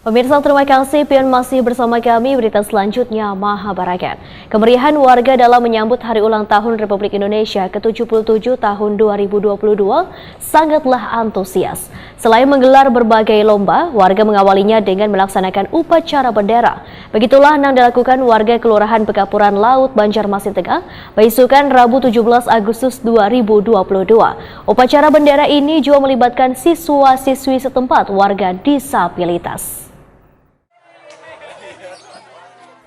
Pemirsa, terima kasih Pian masih bersama kami. Berita selanjutnya Mahabarakan. Kemeriahan warga dalam menyambut Hari Ulang Tahun Republik Indonesia ke-77 tahun 2022 sangatlah antusias. Selain menggelar berbagai lomba, warga mengawalinya dengan melaksanakan upacara bendera. Begitulah yang dilakukan warga Kelurahan Pekapuran Laut, Banjarmasin Tengah, beisukan Rabu 17 Agustus 2022. Upacara bendera ini juga melibatkan siswa-siswi setempat warga disabilitas.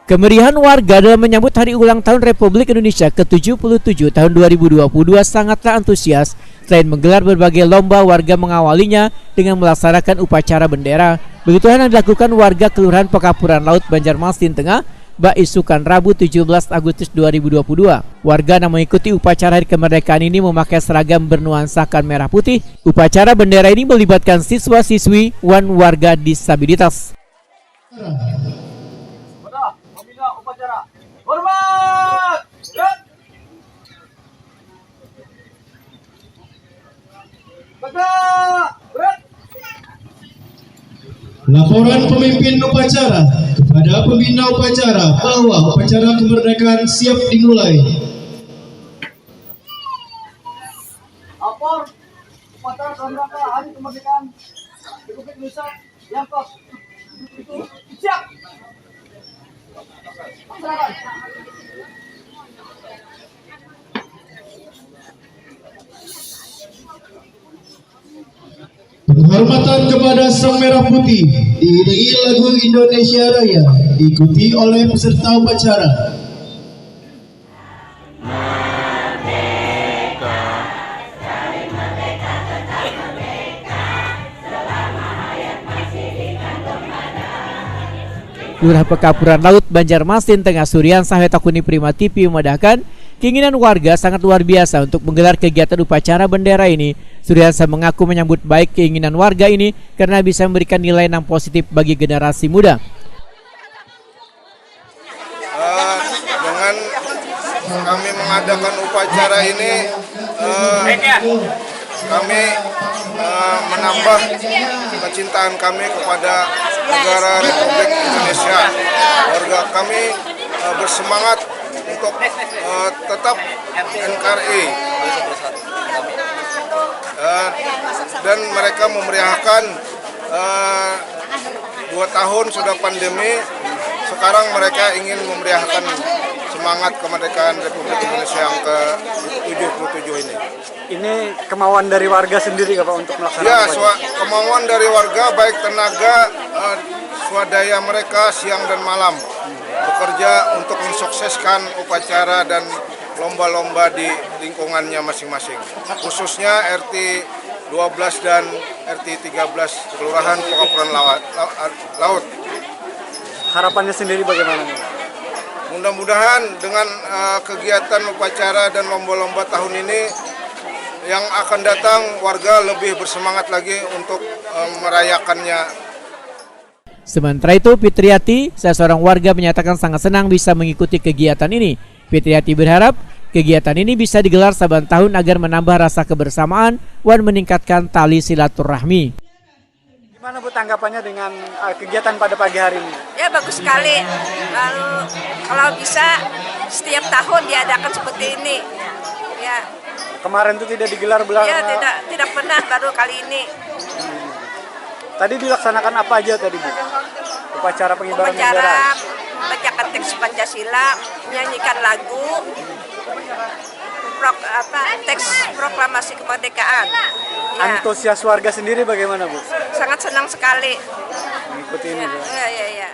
Kemeriahan warga dalam menyambut Hari Ulang Tahun Republik Indonesia ke-77 tahun 2022 sangatlah antusias. Selain menggelar berbagai lomba, warga mengawalinya dengan melaksanakan upacara bendera. Begitulah yang dilakukan warga Kelurahan Pekapuran Laut, Banjarmasin Tengah, beisukan Rabu 17 Agustus 2022. Warga yang mengikuti upacara Hari Kemerdekaan ini memakai seragam bernuansakan merah putih. Upacara bendera ini melibatkan siswa-siswi dan warga disabilitas. Upacara hormat. Laporan pemimpin upacara kepada pembina upacara bahwa upacara kemerdekaan siap dimulai. Lapor upacara rangka Hari Kemerdekaan Republik Indonesia yang ke-77 siap. Penghormatan kepada Sang Merah Putih diiringi lagu Indonesia Raya, diikuti oleh peserta upacara. Kelurahan Pekapuran Laut, Banjarmasin Tengah, Suryan Sahetakuni Prima TV memadahkan keinginan warga sangat luar biasa untuk menggelar kegiatan upacara bendera ini. Suryansa mengaku menyambut baik keinginan warga ini karena bisa memberikan nilai yang positif bagi generasi muda. Dengan kami mengadakan upacara ini, kami menambah kecintaan kami kepada negara Republik Indonesia. Warga kami bersemangat untuk tetap NKRI, dan mereka memeriahkan 2 tahun sudah pandemi. Sekarang mereka ingin memeriahkan semangat kemerdekaan Republik Indonesia yang ke-77 ini. Ini kemauan dari warga sendiri Pak untuk melaksanakan? Ya, kemauan dari warga, baik tenaga, swadaya mereka siang dan malam bekerja untuk mensukseskan upacara dan lomba-lomba di lingkungannya masing-masing. Khususnya RT 12 dan RT 13 Kelurahan Pekapuran Laut. Harapannya sendiri bagaimana? Mudah-mudahan dengan kegiatan upacara dan lomba-lomba tahun ini yang akan datang, warga lebih bersemangat lagi untuk merayakannya. Sementara itu, Fitriati, salah seorang warga, menyatakan sangat senang bisa mengikuti kegiatan ini. Fitriati berharap kegiatan ini bisa digelar saban tahun agar menambah rasa kebersamaan dan meningkatkan tali silaturahmi. Gimana Bu tanggapannya dengan kegiatan pada pagi hari ini? Ya bagus sekali. Lalu kalau bisa setiap tahun diadakan seperti ini. Ya. Kemarin itu tidak digelar belakang? Ya tidak pernah, baru kali ini. Tadi dilaksanakan apa aja tadi Bu? Upacara pengibaran bendera. Bacakan teks Pancasila, menyanyikan lagu, teks proklamasi kemerdekaan. Ya. Antusias warga sendiri bagaimana Bu? Sangat senang sekali. Mengikuti ini Bu. Ya.